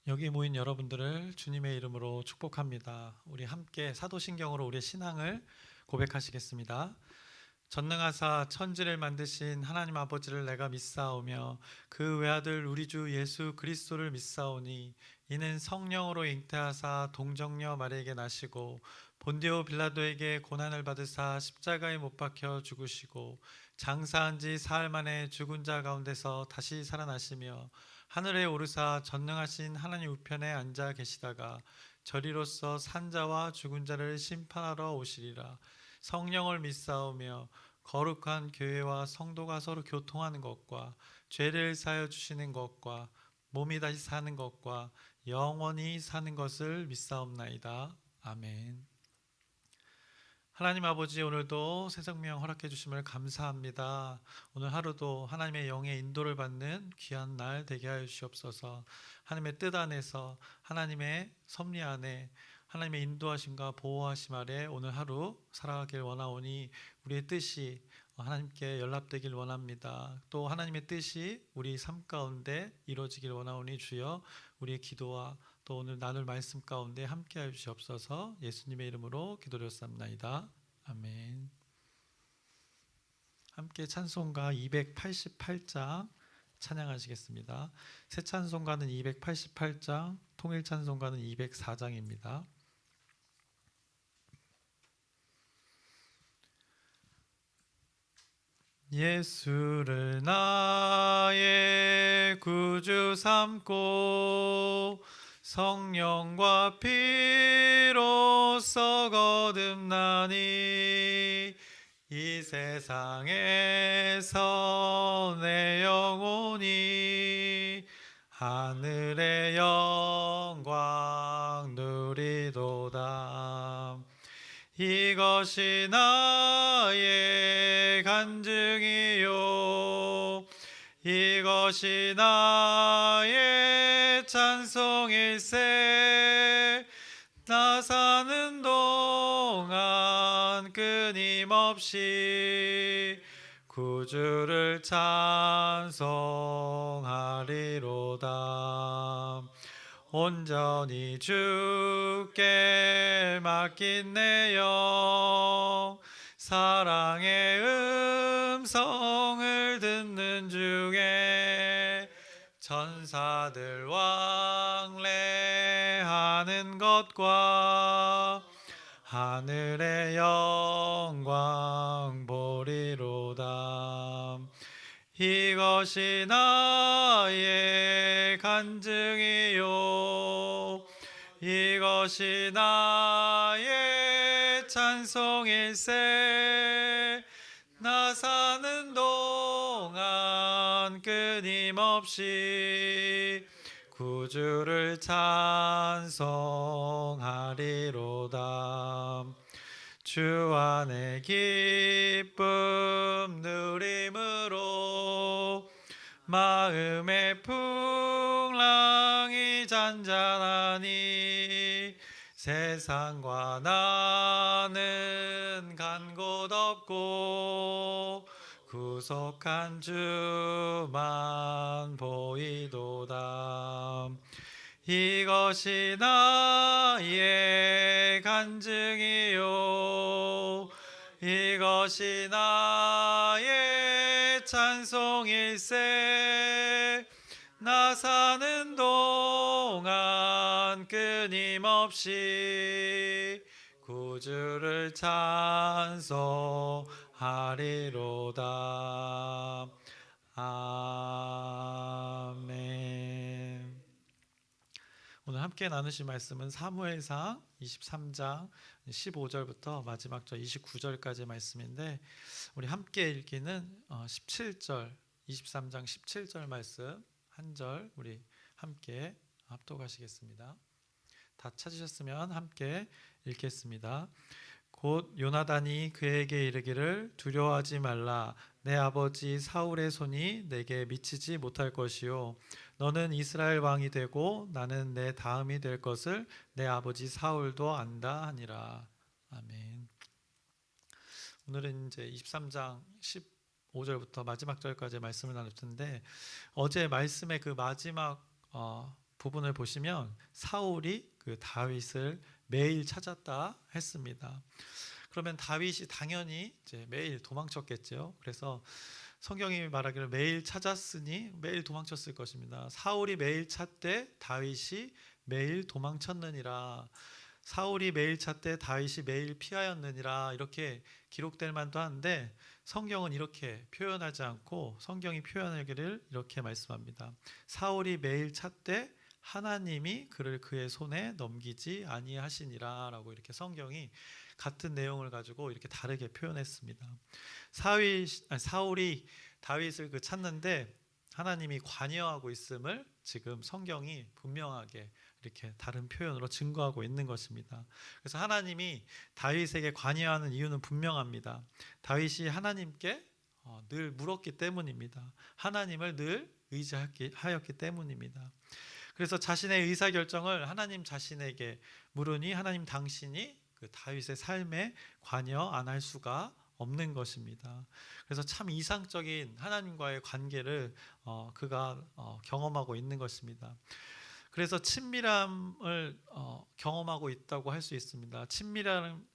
여기 모인 여러분들을 주님의 이름으로 축복합니다. 우리 함께 사도신경으로 우리의 신앙을 고백하시겠습니다. 전능하사 천지를 만드신 하나님 아버지를 내가 믿사오며 그 외아들 우리 주 예수 그리스도를 믿사오니 이는 성령으로 잉태하사 동정녀 마리에게 나시고 본디오 빌라도에게 고난을 받으사 십자가에 못 박혀 죽으시고 장사한 지 사흘 만에 죽은 자 가운데서 다시 살아나시며 하늘에 오르사 전능하신 하나님 우편에 앉아 계시다가 저리로서 산자와 죽은 자를 심판하러 오시리라. 성령을 믿사오며 거룩한 교회와 성도가 서로 교통하는 것과 죄를 사하여 주시는 것과 몸이 다시 사는 것과 영원히 사는 것을 믿사옵나이다. 아멘. 하나님 아버지, 오늘도 새 생명 허락해 주심을 감사합니다. 오늘 하루도 하나님의 영의 인도를 받는 귀한 날 되게 하여 주시옵소서. 하나님의 뜻 안에서, 하나님의 섭리 안에, 하나님의 인도하심과 보호하심 아래 오늘 하루 살아가길 원하오니 우리의 뜻이 하나님께 연락되길 원합니다. 또 하나님의 뜻이 우리 삶 가운데 이루어지길 원하오니 주여 우리의 기도와 또 오늘 나눌 말씀 가운데 함께 하여 주시옵소서. 예수님의 이름으로 기도드렸습니다. 아멘. 함께 찬송가 288장 찬양하시겠습니다. 새 찬송가는 288장, 통일 찬송가는 204장입니다. 예수를 나의 구주 삼고 성령과 피로써 거듭나니 이 세상에서 내 영혼이 하늘의 영광 누리도다. 이것이 나의 간증이요 이것이 나의 찬송일세. 나 사는 동안 끊임없이 구주를 찬송하리로다. 온전히 주께 맡긴 내 영 사랑의 음성을 듣는 중에 천사들 왕래하는 것과 하늘의 영광 보리로다. 이것이 나의 간증이요 이것이 나의 찬송일세. 나 사는 동안 끊임없이 구주를 찬송하리로다. 주 안에 기쁨 누림으로 마음의 풍랑이 잔잔하니 세상과 나는 간 곳 없고 구속한 주만 보이도다. 이것이 나의 간증이요 이것이 나의 찬송일세. 나 사는 동안 끊임없이 구주를 찬송하리로다. 아멘. 오늘 함께 나누실 말씀은 사무엘상 23장 15절부터 마지막 절 29절까지의 말씀인데, 우리 함께 읽기는 17절 23장 17절 말씀 한 절 우리 함께 합독하시겠습니다. 다 찾으셨으면 함께 읽겠습니다. 곧 요나단이 그에게 이르기를 두려워하지 말라. 내 아버지 사울의 손이 내게 미치지 못할 것이요 너는 이스라엘 왕이 되고 나는 내 다음이 될 것을 내 아버지 사울도 안다 하니라. 아멘. 오늘은 이제 23장 15절부터 마지막 절까지 말씀을 나눌 텐데, 어제 말씀의 그 마지막 부분을 보시면 사울이 그 다윗을 매일 찾았다 했습니다. 그러면 다윗이 당연히 이제 매일 도망쳤겠죠. 그래서 성경이 말하기를 매일 찾았으니 매일 도망쳤을 것입니다. 사울이 매일 찾되 다윗이 매일 도망쳤느니라. 사울이 매일 찾되 다윗이 매일 피하였느니라. 이렇게 기록될 만도 한데 성경은 이렇게 표현하지 않고 성경이 표현하기를 이렇게 말씀합니다. 사울이 매일 찾되 하나님이 그를 그의 손에 넘기지 아니하시니라 라고 이렇게 성경이 같은 내용을 가지고 이렇게 다르게 표현했습니다. 사울이 다윗을 찾는데 하나님이 관여하고 있음을 지금 성경이 분명하게 이렇게 다른 표현으로 증거하고 있는 것입니다. 그래서 하나님이 다윗에게 관여하는 이유는 분명합니다. 다윗이 하나님께 늘 물었기 때문입니다. 하나님을 늘 의지하였기 때문입니다. 그래서 자신의 의사결정을 하나님 자신에게 물으니 하나님 당신이 그 다윗의 삶에 관여 안 할 수가 없는 것입니다. 그래서 참 이상적인 하나님과의 관계를 그가 경험하고 있는 것입니다. 그래서 친밀함을 경험하고 있다고 할 수 있습니다.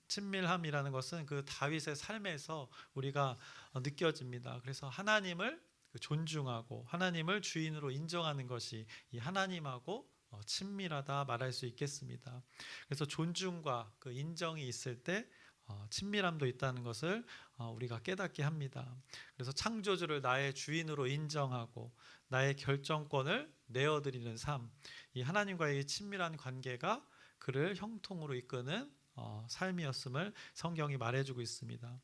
친밀함이라는 것은 그 다윗의 삶에서 우리가 느껴집니다. 그래서 하나님을 존중하고 하나님을 주인으로 인정하는 것이 이 하나님하고 친밀하다 말할 수 있겠습니다. 그래서 존중과 그 인정이 있을 때 친밀함도 있다는 것을 우리가 깨닫게 합니다. 그래서 창조주를 나의 주인으로 인정하고 나의 결정권을 내어드리는 삶, 이 하나님과의 친밀한 관계가 그를 형통으로 이끄는 삶이었음을 성경이 말해주고 있습니다.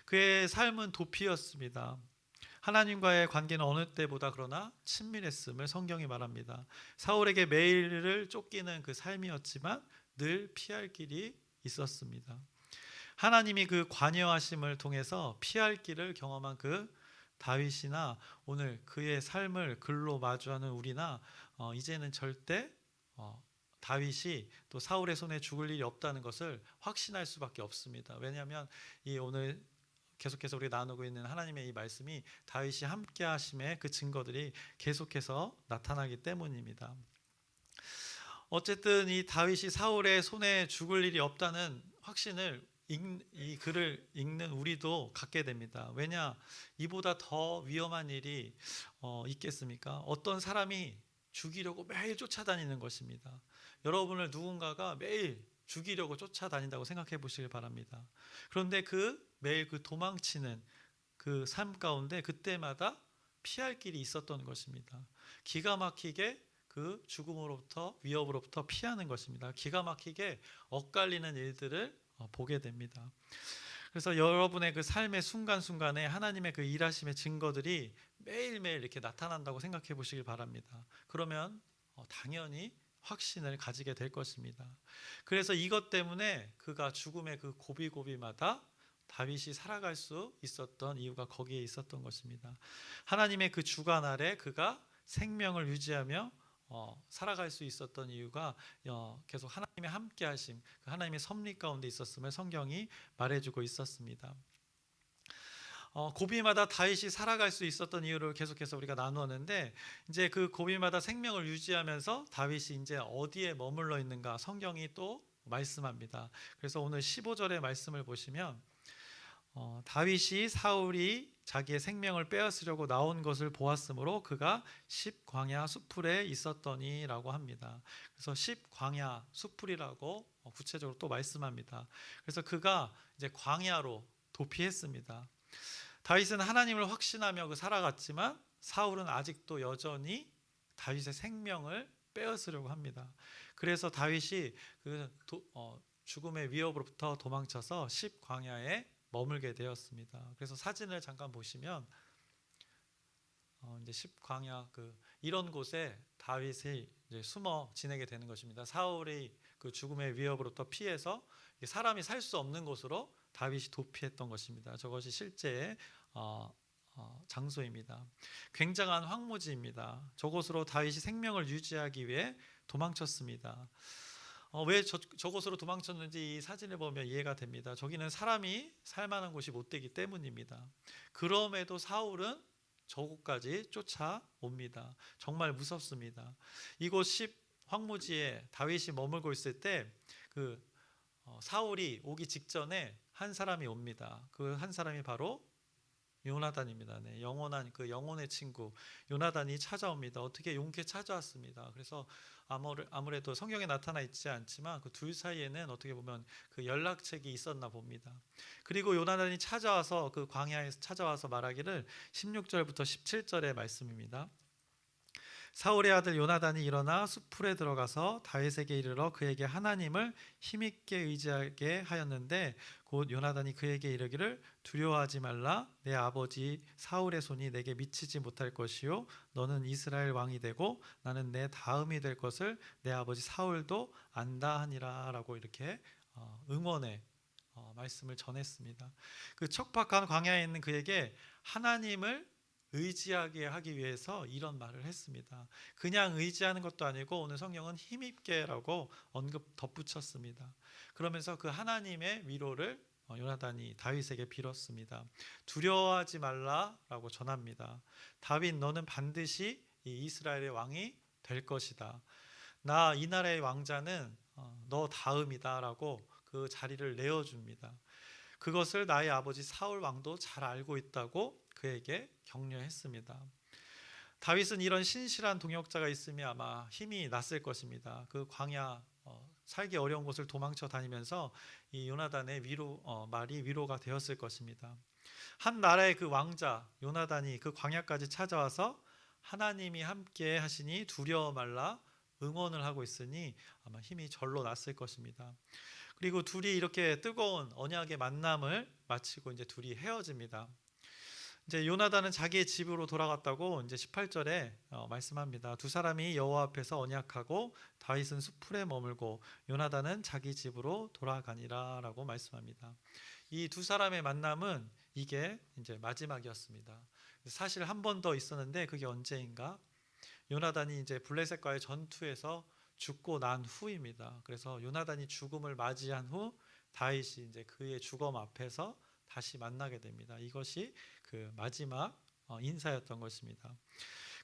그의 삶은 도피였습니다. 하나님과의 관계는 어느 때보다 그러나 친밀했음을 성경이 말합니다. 사울에게 매일을 쫓기는 그 삶이었지만 늘 피할 길이 있었습니다. 하나님이 그 관여하심을 통해서 피할 길을 경험한 그 다윗이나 오늘 그의 삶을 글로 마주하는 우리나 이제는 절대 다윗이 또 사울의 손에 죽을 일이 없다는 것을 확신할 수밖에 없습니다. 왜냐하면 이 오늘 계속해서 우리가 나누고 있는 하나님의 이 말씀이 다윗이 함께 하심의 그 증거들이 계속해서 나타나기 때문입니다. 어쨌든 이 다윗이 사울의 손에 죽을 일이 없다는 확신을 이 글을 읽는 우리도 갖게 됩니다. 왜냐? 이보다 더 위험한 일이 있겠습니까? 어떤 사람이 죽이려고 매일 쫓아다니는 것입니다. 여러분을 누군가가 매일 죽이려고 쫓아다닌다고 생각해 보시길 바랍니다. 그런데 매일 도망치는 그 삶 가운데 그때마다 피할 길이 있었던 것입니다. 기가 막히게 그 죽음으로부터 위협으로부터 피하는 것입니다. 기가 막히게 엇갈리는 일들을 보게 됩니다. 그래서 여러분의 그 삶의 순간순간에 하나님의 그 일하심의 증거들이 매일매일 이렇게 나타난다고 생각해 보시길 바랍니다. 그러면 당연히 확신을 가지게 될 것입니다. 그래서 이것 때문에 그가 죽음의 그 고비고비마다 다윗이 살아갈 수 있었던 이유가 거기에 있었던 것입니다. 하나님의 그 주관 아래 그가 생명을 유지하며 살아갈 수 있었던 이유가 계속 하나님의 함께 하심, 하나님의 섭리 가운데 있었음을 성경이 말해주고 있었습니다. 고비마다 다윗이 살아갈 수 있었던 이유를 계속해서 우리가 나누었는데 이제 그 고비마다 생명을 유지하면서 다윗이 이제 어디에 머물러 있는가 성경이 또 말씀합니다. 그래서 오늘 15절의 말씀을 보시면 다윗이 사울이 자기의 생명을 빼앗으려고 나온 것을 보았으므로 그가 십광야 수풀에 있었더니라고 합니다. 그래서 십광야 수풀이라고 구체적으로 또 말씀합니다. 그래서 그가 이제 광야로 도피했습니다. 다윗은 하나님을 확신하며 살아갔지만 사울은 아직도 여전히 다윗의 생명을 빼앗으려고 합니다. 그래서 다윗이 죽음의 위협으로부터 도망쳐서 십광야에 머물게 되었습니다. 그래서 사진을 잠깐 보시면 이제 십광야 이런 곳에 다윗이 이제 숨어 지내게 되는 것입니다. 사울이 그 죽음의 위협으로부터 피해서 사람이 살 수 없는 곳으로 다윗이 도피했던 것입니다. 저것이 실제 장소입니다. 굉장한 황무지입니다. 저곳으로 다윗이 생명을 유지하기 위해 도망쳤습니다. 왜 저곳으로 도망쳤는지 이 사진을 보면 이해가 됩니다. 저기는 사람이 살만한 곳이 못 되기 때문입니다. 그럼에도 사울은 저곳까지 쫓아옵니다. 정말 무섭습니다. 이곳 황무지에 다윗이 머물고 있을 때 그 사울이 오기 직전에 한 사람이 옵니다. 그 한 사람이 바로 요나단입니다. 네, 영원한 그 영혼의 친구 요나단이 찾아옵니다. 어떻게 용케 찾아왔습니다. 그래서 아무래도 성경에 나타나 있지 않지만 그 둘 사이에는 어떻게 보면 그 연락책이 있었나 봅니다. 그리고 요나단이 찾아와서 그 광야에서 찾아와서 말하기를 16절부터 17절의 말씀입니다. 사울의 아들 요나단이 일어나 숲풀에 들어가서 다윗에게 이르러 그에게 하나님을 힘있게 의지하게 하였는데 곧 요나단이 그에게 이르기를 두려워하지 말라. 내 아버지 사울의 손이 내게 미치지 못할 것이요 너는 이스라엘 왕이 되고 나는 내 다음이 될 것을 내 아버지 사울도 안다 하니라 라고 이렇게 응원의 말씀을 전했습니다. 그 척박한 광야에 있는 그에게 하나님을 의지하게 하기 위해서 이런 말을 했습니다. 그냥 의지하는 것도 아니고 오늘 성경은 힘있게라고 언급 덧붙였습니다. 그러면서 그 하나님의 위로를 요나단이 다윗에게 빌었습니다. 두려워하지 말라라고 전합니다. 다윗 너는 반드시 이 이스라엘의 왕이 될 것이다. 나 이 나라의 왕자는 너 다음이다라고 그 자리를 내어줍니다. 그것을 나의 아버지 사울 왕도 잘 알고 있다고 그에게 격려했습니다. 다윗은 이런 신실한 동역자가 있으면 아마 힘이 났을 것입니다. 그 광야 살기 어려운 곳을 도망쳐 다니면서 이 요나단의 말이 위로가 되었을 것입니다. 한 나라의 그 왕자 요나단이 그 광야까지 찾아와서 하나님이 함께 하시니 두려워 말라 응원을 하고 있으니 아마 힘이 절로 났을 것입니다. 그리고 둘이 이렇게 뜨거운 언약의 만남을 마치고 이제 둘이 헤어집니다. 이제 요나단은 자기의 집으로 돌아갔다고 이제 18절에 말씀합니다. 두 사람이 여호와 앞에서 언약하고 다윗은 숲풀에 머물고 요나단은 자기 집으로 돌아가니라라고 말씀합니다. 이 두 사람의 만남은 이게 이제 마지막이었습니다. 사실 한 번 더 있었는데 그게 언제인가? 요나단이 이제 블레셋과의 전투에서 죽고 난 후입니다. 그래서 요나단이 죽음을 맞이한 후 다윗이 이제 그의 죽음 앞에서 다시 만나게 됩니다. 이것이 그 마지막 인사였던 것입니다.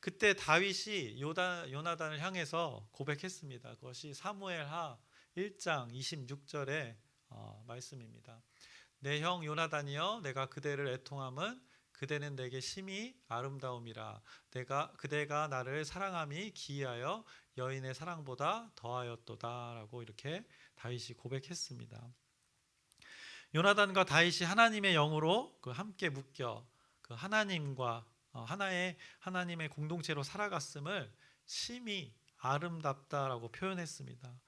그때 다윗이 요나단을 향해서 고백했습니다. 그것이 사무엘하 1장 26절의 말씀입니다. 내 형 요나단이여 내가 그대를 애통함은 그대는 내게 심히 아름다움이라 그대가 나를 사랑함이 기이하여 여인의 사랑보다 더하였도다라고 이렇게 다윗이 고백했습니다. 요나단과 다윗이 하나님의 영으로 그 함께 묶여 그 하나님과 하나님의 공동체로 살아갔음을 심히 아름답다라고 표현했습니다.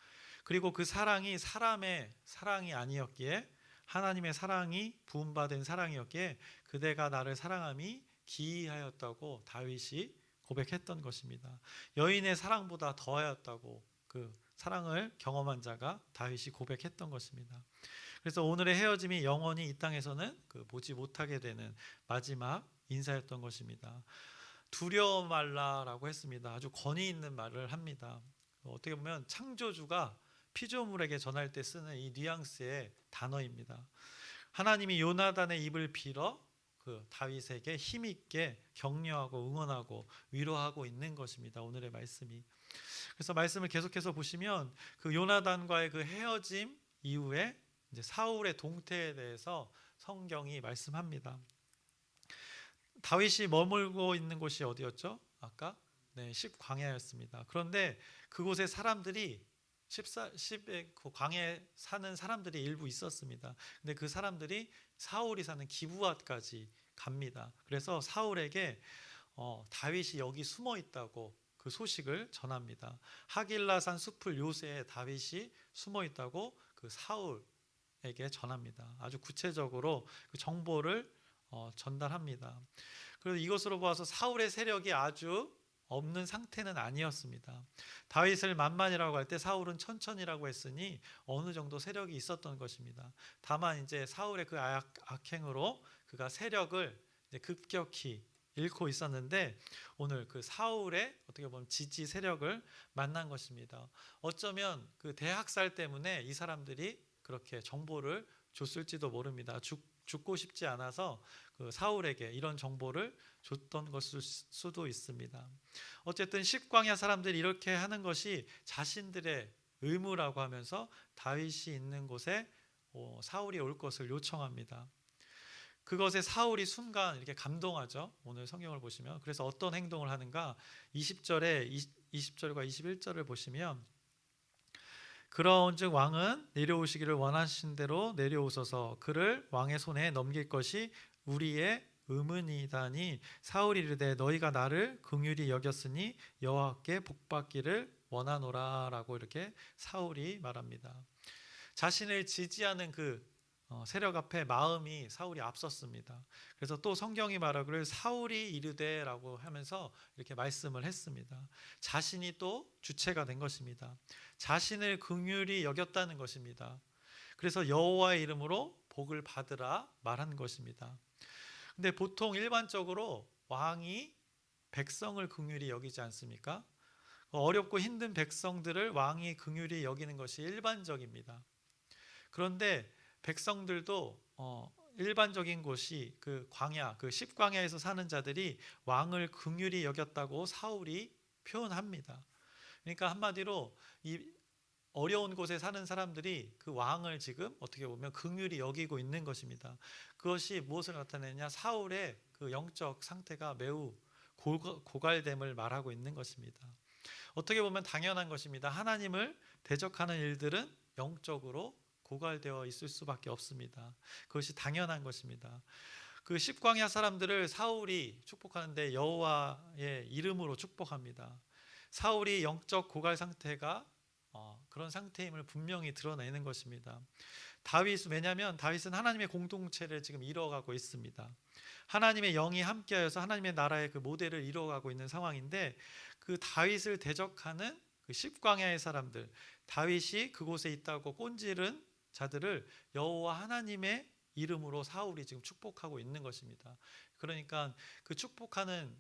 그리고 그 사랑이 사람의 사랑이 아니었기에 하나님의 사랑이 부음받은 사랑이었기에 그대가 나를 사랑함이 기이하였다고 다윗이 고백했던 것입니다. 여인의 사랑보다 더하였다고 그 사랑을 경험한 자가 다윗이 고백했던 것입니다. 그래서 오늘의 헤어짐이 영원히 이 땅에서는 보지 못하게 되는 마지막 인사였던 것입니다. 두려워 말라라고 했습니다. 아주 권위 있는 말을 합니다. 어떻게 보면 창조주가 피조물에게 전할 때 쓰는 이 뉘앙스의 단어입니다. 하나님이 요나단의 입을 빌어 그 다윗에게 힘있게 격려하고 응원하고 위로하고 있는 것입니다. 오늘의 말씀이. 그래서 말씀을 계속해서 보시면 그 요나단과의 그 헤어짐 이후에 이제 사울의 동태에 대해서 성경이 말씀합니다. 다윗이 머물고 있는 곳이 어디였죠? 아까 십광야였습니다. 그런데 그곳에 사람들이 그 광야에 사는 사람들이 일부 있었습니다. 근데 그 사람들이 사울이 사는 기브앗까지 갑니다. 그래서 사울에게 다윗이 여기 숨어 있다고 그 소식을 전합니다. 하길라산 숲을 요새에 다윗이 숨어 있다고 그 사울에게 전합니다. 아주 구체적으로 그 정보를 전달합니다. 그래서 이것으로 보아서 사울의 세력이 아주 없는 상태는 아니었습니다. 다윗을 만만이라고 할 때 사울은 천천이라고 했으니 어느 정도 세력이 있었던 것입니다. 다만 이제 사울의 그 악행으로 그가 세력을 이제 급격히 잃고 있었는데 오늘 그 사울의 어떻게 보면 지지 세력을 만난 것입니다. 어쩌면 그 대학살 때문에 이 사람들이 그렇게 정보를 줬을지도 모릅니다. 죽고 싶지 않아서 그 사울에게 이런 정보를 줬던 것일 수도 있습니다. 어쨌든 십광야 사람들이 이렇게 하는 것이 자신들의 의무라고 하면서 다윗이 있는 곳에 사울이 올 것을 요청합니다. 그것에 사울이 순간 이렇게 감동하죠. 오늘 성경을 보시면. 그래서 어떤 행동을 하는가? 20절과 21절을 보시면 그러온즉 왕은 내려오시기를 원하신 대로 내려오소서. 그를 왕의 손에 넘길 것이 우리의 의문이다니. 사울이 이르되 너희가 나를 긍휼히 여겼으니 여호와께 복받기를 원하노라라고 이렇게 사울이 말합니다. 자신을 지지하는 그 세력 앞에 마음이 사울이 앞섰습니다. 그래서 또 성경이 말하기를 사울이 이르되라고 하면서 이렇게 말씀을 했습니다. 자신이 또 주체가 된 것입니다. 자신을 긍휼히 여겼다는 것입니다. 그래서 여호와의 이름으로 복을 받으라 말한 것입니다. 근데 보통 일반적으로 왕이 백성을 긍휼히 여기지 않습니까? 어렵고 힘든 백성들을 왕이 긍휼히 여기는 것이 일반적입니다. 그런데 백성들도 일반적인 곳이 그 광야, 그 십광야에서 사는 자들이 왕을 긍휼히 여겼다고 사울이 표현합니다. 그러니까 한마디로 이 어려운 곳에 사는 사람들이 그 왕을 지금 어떻게 보면 긍휼히 여기고 있는 것입니다. 그것이 무엇을 나타내냐? 사울의 그 영적 상태가 매우 고갈됨을 말하고 있는 것입니다. 어떻게 보면 당연한 것입니다. 하나님을 대적하는 일들은 영적으로 고갈되어 있을 수밖에 없습니다. 그것이 당연한 것입니다. 그 십광야 사람들을 사울이 축복하는데 여호와의 이름으로 축복합니다. 사울이 영적 고갈 상태가 그런 상태임을 분명히 드러내는 것입니다. 왜냐하면 다윗은 하나님의 공동체를 지금 이루어가고 있습니다. 하나님의 영이 함께하여서 하나님의 나라의 그 모델을 이루어가고 있는 상황인데 그 다윗을 대적하는 그 십광야의 사람들, 다윗이 그곳에 있다고 꼰지른 자들을 여호와 하나님의 이름으로 사울이 지금 축복하고 있는 것입니다. 그러니까 그 축복하는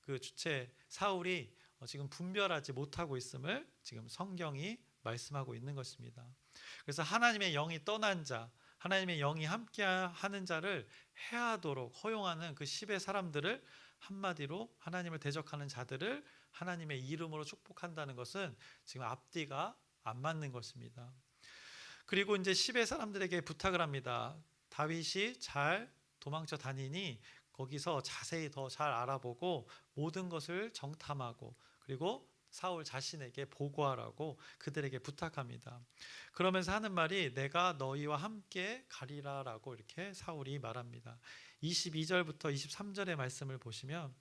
그 주체 사울이 지금 분별하지 못하고 있음을 지금 성경이 말씀하고 있는 것입니다. 그래서 하나님의 영이 떠난 자, 하나님의 영이 함께하는 자를 해하도록 허용하는 그 십의 사람들을 한마디로 하나님을 대적하는 자들을 하나님의 이름으로 축복한다는 것은 지금 앞뒤가 안 맞는 것입니다. 그리고 이제 십의 사람들에게 부탁을 합니다. 다윗이 잘 도망쳐 다니니 거기서 자세히 더 잘 알아보고 모든 것을 정탐하고 그리고 사울 자신에게 보고하라고 그들에게 부탁합니다. 그러면서 하는 말이 내가 너희와 함께 가리라라고 이렇게 사울이 말합니다. 22절부터 23절의 말씀을 보시면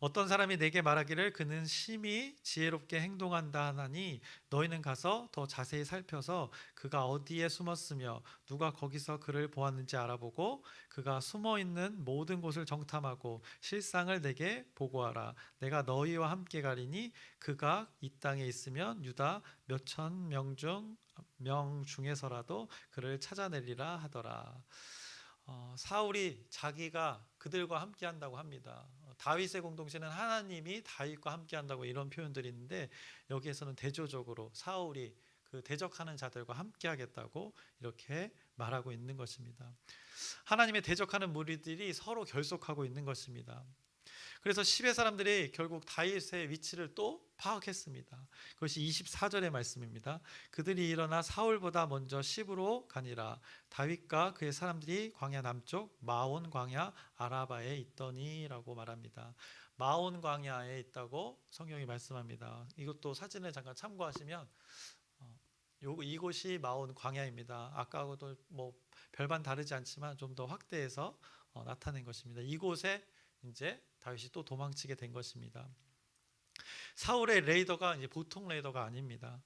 어떤 사람이 내게 말하기를 그는 심히 지혜롭게 행동한다 하나니 너희는 가서 더 자세히 살펴서 그가 어디에 숨었으며 누가 거기서 그를 보았는지 알아보고 그가 숨어있는 모든 곳을 정탐하고 실상을 내게 보고하라. 내가 너희와 함께 가리니 그가 이 땅에 있으면 유다 몇천 명 중에서라도 그를 찾아내리라 하더라. 사울이 자기가 그들과 함께 한다고 합니다. 다윗의 공동체는 하나님이 다윗과 함께 한다고 이런 표현들이 있는데 여기에서는 대조적으로 사울이 그 대적하는 자들과 함께 하겠다고 이렇게 말하고 있는 것입니다. 하나님의 대적하는 무리들이 서로 결속하고 있는 것입니다. 그래서 십의 사람들이 결국 다윗의 위치를 또 파악했습니다. 그것이 24절의 말씀입니다. 그들이 일어나 사울보다 먼저 십으로 가니라. 다윗과 그의 사람들이 광야 남쪽 마온 광야 아라바에 있더니라고 말합니다. 마온 광야에 있다고 성경이 말씀합니다. 이것도 사진을 잠깐 참고하시면 이곳이 마온 광야입니다. 아까하고도 뭐 별반 다르지 않지만 좀 더 확대해서 나타낸 것입니다. 이곳에 이제 다윗이 또 도망치게 된 것입니다. 사울의 레이더가 이제 보통 레이더가 아닙니다.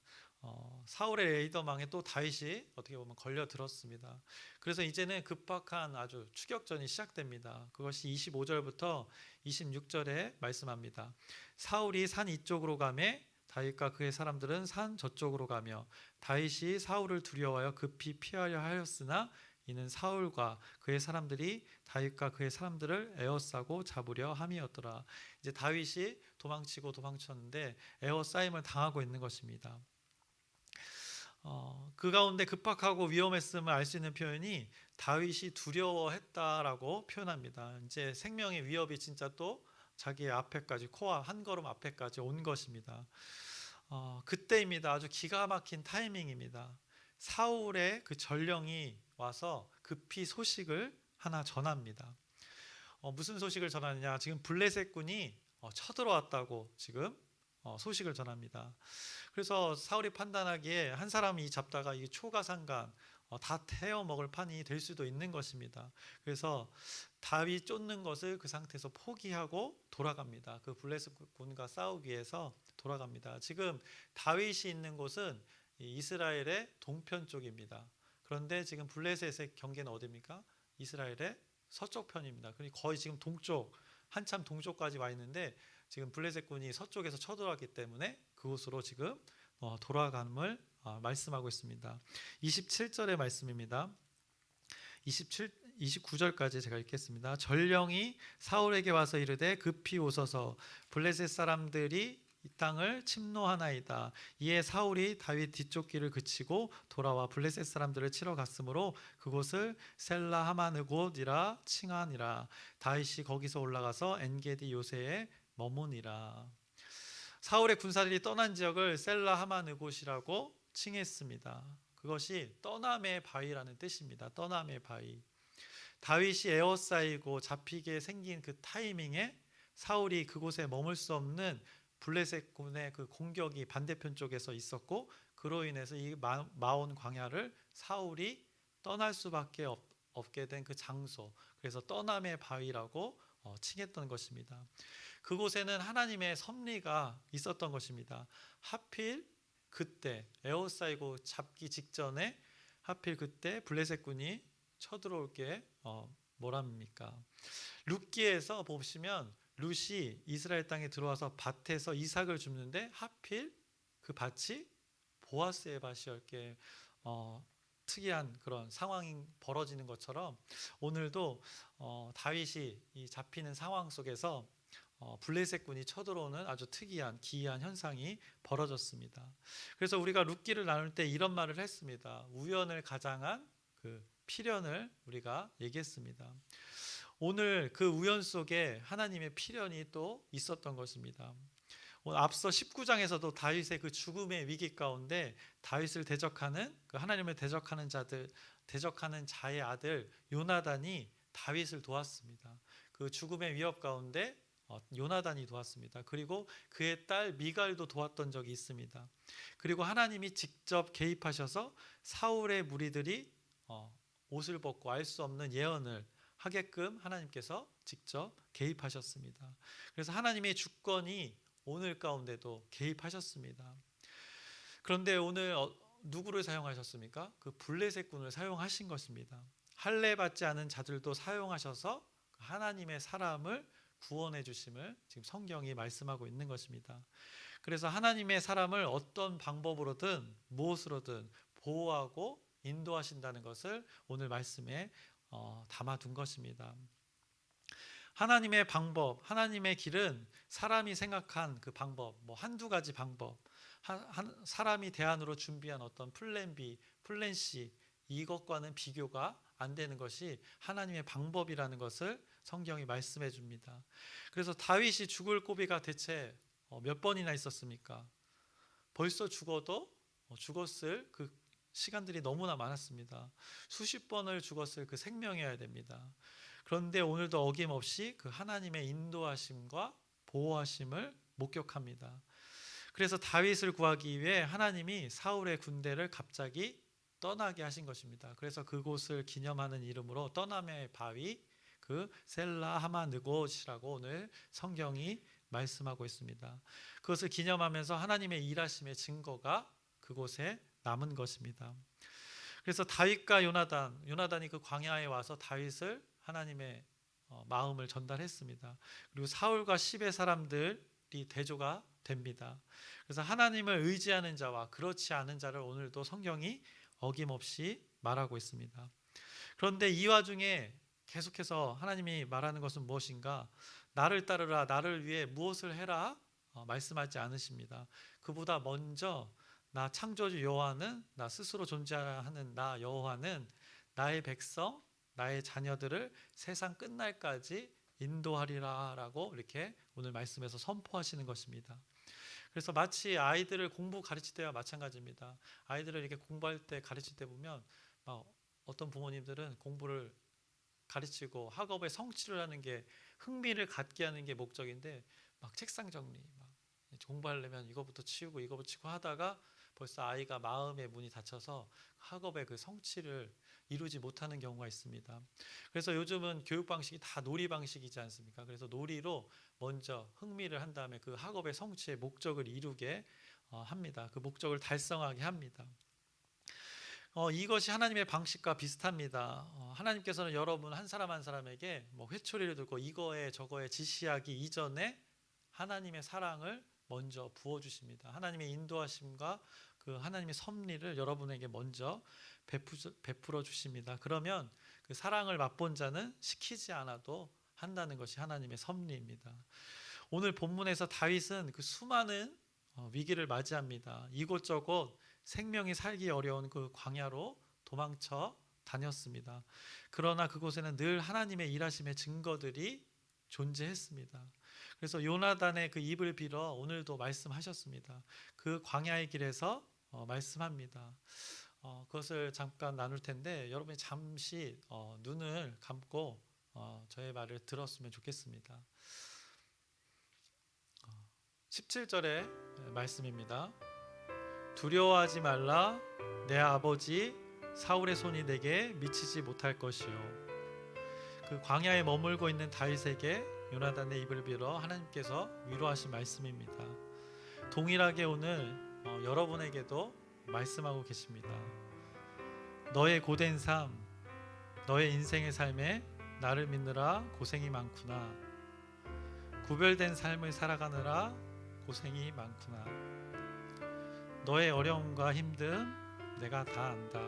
사울의 레이더망에 또 다윗이 어떻게 보면 걸려들었습니다. 그래서 이제는 급박한 아주 추격전이 시작됩니다. 그것이 25절부터 26절에 말씀합니다. 사울이 산 이쪽으로 가매 다윗과 그의 사람들은 산 저쪽으로 가며 다윗이 사울을 두려워하여 급히 피하려 하였으나 이는 사울과 그의 사람들이 다윗과 그의 사람들을 에워싸고 잡으려 함이었더라. 이제 다윗이 도망치고 도망쳤는데 에워싸임을 당하고 있는 것입니다. 그 가운데 급박하고 위험했음을 알 수 있는 표현이 다윗이 두려워했다라고 표현합니다. 이제 생명의 위협이 진짜 또 자기의 앞에까지, 코앞 한 걸음 앞에까지 온 것입니다. 그때입니다. 아주 기가 막힌 타이밍입니다. 사울의 그 전령이 와서 급히 소식을 하나 전합니다. 무슨 소식을 전하느냐? 지금 블레셋 군이 쳐들어왔다고 지금 소식을 전합니다. 그래서 사울이 판단하기에 한 사람이 잡다가 이 초가상간 다 태워 먹을 판이 될 수도 있는 것입니다. 그래서 다윗 쫓는 것을 그 상태에서 포기하고 돌아갑니다. 그 블레셋 군과 싸우기 위해서 돌아갑니다. 지금 다윗이 있는 곳은 이스라엘의 동편 쪽입니다. 그런데 지금 블레셋의 경계는 어디입니까? 이스라엘의 서쪽 편입니다. 그러니 거의 지금 동쪽, 한참 동쪽까지 와 있는데 지금 블레셋 군이 서쪽에서 쳐들어왔기 때문에 그곳으로 지금 돌아감을 말씀하고 있습니다. 27절의 말씀입니다. 29절까지 제가 읽겠습니다. 전령이 사울에게 와서 이르되 급히 오소서 블레셋 사람들이 이 땅을 침노하나이다. 이에 사울이 다윗 뒤쪽 길을 그치고 돌아와 블레셋 사람들을 치러 갔으므로 그곳을 셀라 하마느곳이라 칭하니라. 다윗이 거기서 올라가서 엔게디 요새에 머무니라. 사울의 군사들이 떠난 지역을 셀라 하마느곳이라고 칭했습니다. 그것이 떠남의 바위라는 뜻입니다. 떠남의 바위. 다윗이 에워싸이고 잡히게 생긴 그 타이밍에 사울이 그곳에 머물 수 없는 블레셋 군의 그 공격이 반대편 쪽에서 있었고, 그로 인해서 이 마온 광야를 사울이 떠날 수밖에 없게 된 그 장소, 그래서 떠남의 바위라고 칭했던 것입니다. 그곳에는 하나님의 섭리가 있었던 것입니다. 하필 그때 에워싸이고 잡기 직전에 하필 그때 블레셋 군이 쳐들어올 게 뭐랍니까? 룻기에서 보시면 룻이 이스라엘 땅에 들어와서 밭에서 이삭을 줍는데 하필 그 밭이 보아스의 밭이었기에 특이한 그런 상황이 벌어지는 것처럼 오늘도 다윗이 이 잡히는 상황 속에서 블레셋 군이 쳐들어오는 아주 특이한 기이한 현상이 벌어졌습니다. 그래서 우리가 룻기를 나눌 때 이런 말을 했습니다. 우연을 가장한 그 필연을 우리가 얘기했습니다. 오늘 그 우연 속에 하나님의 필연이 또 있었던 것입니다. 오늘 앞서 19장에서도 다윗의 그 죽음의 위기 가운데 다윗을 대적하는 그 하나님을 대적하는 자들, 대적하는 자의 아들 요나단이 다윗을 도왔습니다. 그 죽음의 위협 가운데 요나단이 도왔습니다. 그리고 그의 딸 미갈도 도왔던 적이 있습니다. 그리고 하나님이 직접 개입하셔서 사울의 무리들이 옷을 벗고 알 수 없는 예언을 하게끔 하나님께서 직접 개입하셨습니다. 그래서 하나님의 주권이 오늘 가운데도 개입하셨습니다. 그런데 오늘 누구를 사용하셨습니까? 그 블레셋 군을 사용하신 것입니다. 할례 받지 않은 자들도 사용하셔서 하나님의 사람을 구원해 주심을 지금 성경이 말씀하고 있는 것입니다. 그래서 하나님의 사람을 어떤 방법으로든 무엇으로든 보호하고 인도하신다는 것을 오늘 말씀에 담아둔 것입니다. 하나님의 방법, 하나님의 길은 사람이 생각한 그 방법, 한두 가지 방법, 사람이 대안으로 준비한 어떤 플랜 B, 플랜 C, 이것과는 비교가 안 되는 것이 하나님의 방법이라는 것을 성경이 말씀해 줍니다. 그래서 다윗이 죽을 고비가 대체 몇 번이나 있었습니까? 벌써 죽었을 그 시간들이 너무나 많았습니다. 수십 번을 죽었을 그 생명이어야 됩니다. 그런데 오늘도 어김없이 그 하나님의 인도하심과 보호하심을 목격합니다. 그래서 다윗을 구하기 위해 하나님이 사울의 군대를 갑자기 떠나게 하신 것입니다. 그래서 그곳을 기념하는 이름으로 떠남의 바위, 그 셀라 하마느곳이라고 오늘 성경이 말씀하고 있습니다. 그것을 기념하면서 하나님의 일하심의 증거가 그곳에 남은 것입니다. 그래서 다윗과 요나단이 그 광야에 와서 다윗을 하나님의 마음을 전달했습니다. 그리고 사울과 십의 사람들이 대조가 됩니다. 그래서 하나님을 의지하는 자와 그렇지 않은 자를 오늘도 성경이 어김없이 말하고 있습니다. 그런데 이 와중에 계속해서 하나님이 말하는 것은 무엇인가? 나를 따르라, 나를 위해 무엇을 해라 말씀하지 않으십니다. 그보다 먼저 나 창조주 여호와는, 나 스스로 존재하는 나 여호와는 나의 백성, 나의 자녀들을 세상 끝날까지 인도하리라 라고 이렇게 오늘 말씀에서 선포하시는 것입니다. 그래서 마치 아이들을 공부 가르칠 때와 마찬가지입니다. 아이들을 이렇게 공부할 때 가르칠 때 보면 어떤 부모님들은 공부를 가르치고 학업에 성취를 하는 게, 흥미를 갖게 하는 게 목적인데 막 책상 정리, 공부하려면 이거부터 치우고 이거부터 치고 하다가 벌써 아이가 마음의 문이 닫혀서 학업의 그 성취를 이루지 못하는 경우가 있습니다. 그래서 요즘은 교육 방식이 다 놀이 방식이지 않습니까? 그래서 놀이로 먼저 흥미를 한 다음에 그 학업의 성취의 목적을 이루게 합니다. 그 목적을 달성하게 합니다. 이것이 하나님의 방식과 비슷합니다. 하나님께서는 여러분 한 사람 한 사람에게 회초리를 들고 이거에 저거에 지시하기 이전에 하나님의 사랑을 먼저 부어주십니다. 하나님의 인도하심과 그 하나님의 섭리를 여러분에게 먼저 베풀어 주십니다. 그러면 그 사랑을 맛본 자는 시키지 않아도 한다는 것이 하나님의 섭리입니다. 오늘 본문에서 다윗은 그 수많은 위기를 맞이합니다. 이곳저곳 생명이 살기 어려운 그 광야로 도망쳐 다녔습니다. 그러나 그곳에는 늘 하나님의 일하심의 증거들이 존재했습니다. 그래서 요나단의 그 입을 빌어 오늘도 말씀하셨습니다. 그 광야의 길에서 말씀합니다. 그것을 잠깐 나눌 텐데 여러분이 잠시 눈을 감고 저의 말을 들었으면 좋겠습니다. 17절의 말씀입니다. 두려워하지 말라. 내 아버지 사울의 손이 내게 미치지 못할 것이요. 그 광야에 머물고 있는 다윗에게 요나단의 입을 빌어 하나님께서 위로하신 말씀입니다. 동일하게 오늘 여러분에게도 말씀하고 계십니다. 너의 고된 삶, 너의 인생의 삶에 나를 믿느라 고생이 많구나. 구별된 삶을 살아가느라 고생이 많구나. 너의 어려움과 힘듦 내가 다 안다.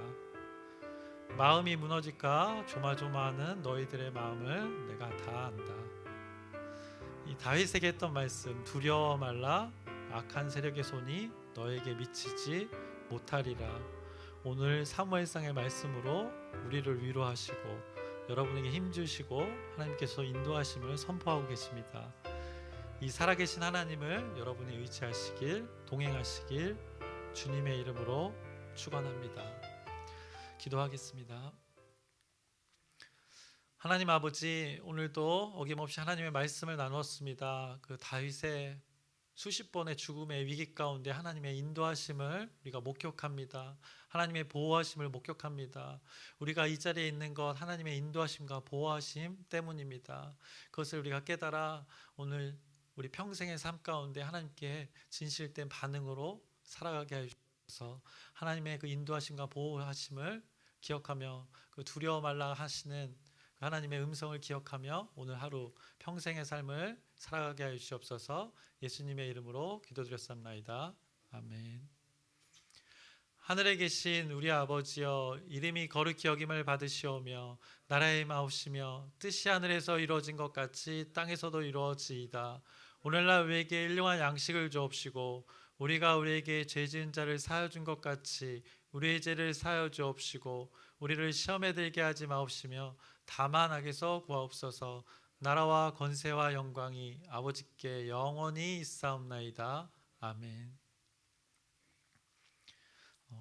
마음이 무너질까 조마조마하는 너희들의 마음을 내가 다 안다. 이 다윗에게 했던 말씀, 두려워 말라. 악한 세력의 손이 너에게 미치지 못하리라. 오늘 사무엘상의 말씀으로 우리를 위로하시고 여러분에게 힘주시고 하나님께서 인도하심을 선포하고 계십니다. 이 살아계신 하나님을 여러분이 의지하시길, 동행하시길 주님의 이름으로 축원합니다. 기도하겠습니다. 하나님 아버지, 오늘도 어김없이 하나님의 말씀을 나누었습니다. 그 다윗의 수십 번의 죽음의 위기 가운데 하나님의 인도하심을 우리가 목격합니다. 하나님의 보호하심을 목격합니다. 우리가 이 자리에 있는 것 하나님의 인도하심과 보호하심 때문입니다. 그것을 우리가 깨달아 오늘 우리 평생의 삶 가운데 하나님께 진실된 반응으로 살아가게 하셔서 하나님의 그 인도하심과 보호하심을 기억하며 그 두려워 말라 하시는 그 하나님의 음성을 기억하며 오늘 하루 평생의 삶을 살아가게 하여 주시옵소서. 예수님의 이름으로 기도드렸사옵나이다. 아멘. 하늘에 계신 우리 아버지여, 이름이 거룩히 여김을 받으시오며 나라의 마옵시며 뜻이 하늘에서 이루어진 것 같이 땅에서도 이루어지이다. 오늘날 우리에게 일용할 양식을 주옵시고 우리가 우리에게 죄 지은 자를 사하여 준 것 같이 우리의 죄를 사하여 주옵시고 우리를 시험에 들게 하지 마옵시며 다만 악에서 구하옵소서. 나라와 권세와 영광이 아버지께 영원히 있사옵나이다. 아멘.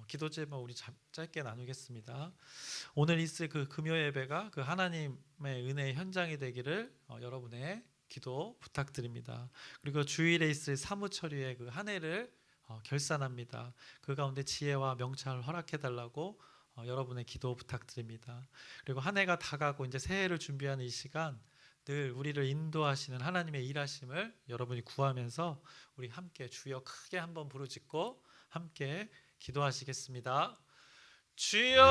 기도 제목 우리 짧게 나누겠습니다. 오늘 있을 그 금요 예배가 그 하나님의 은혜의 현장이 되기를 여러분의 기도 부탁드립니다. 그리고 주일에 있을 사무처리의 그 한 해를 결산합니다. 그 가운데 지혜와 명철을 허락해 달라고 여러분의 기도 부탁드립니다. 그리고 한 해가 다가고 이제 새해를 준비하는 이 시간 늘 우리를 인도하시는 하나님의 일하심을 여러분이 구하면서 우리 함께 주여 크게 한번 부르짖고 함께 기도하시겠습니다. 주여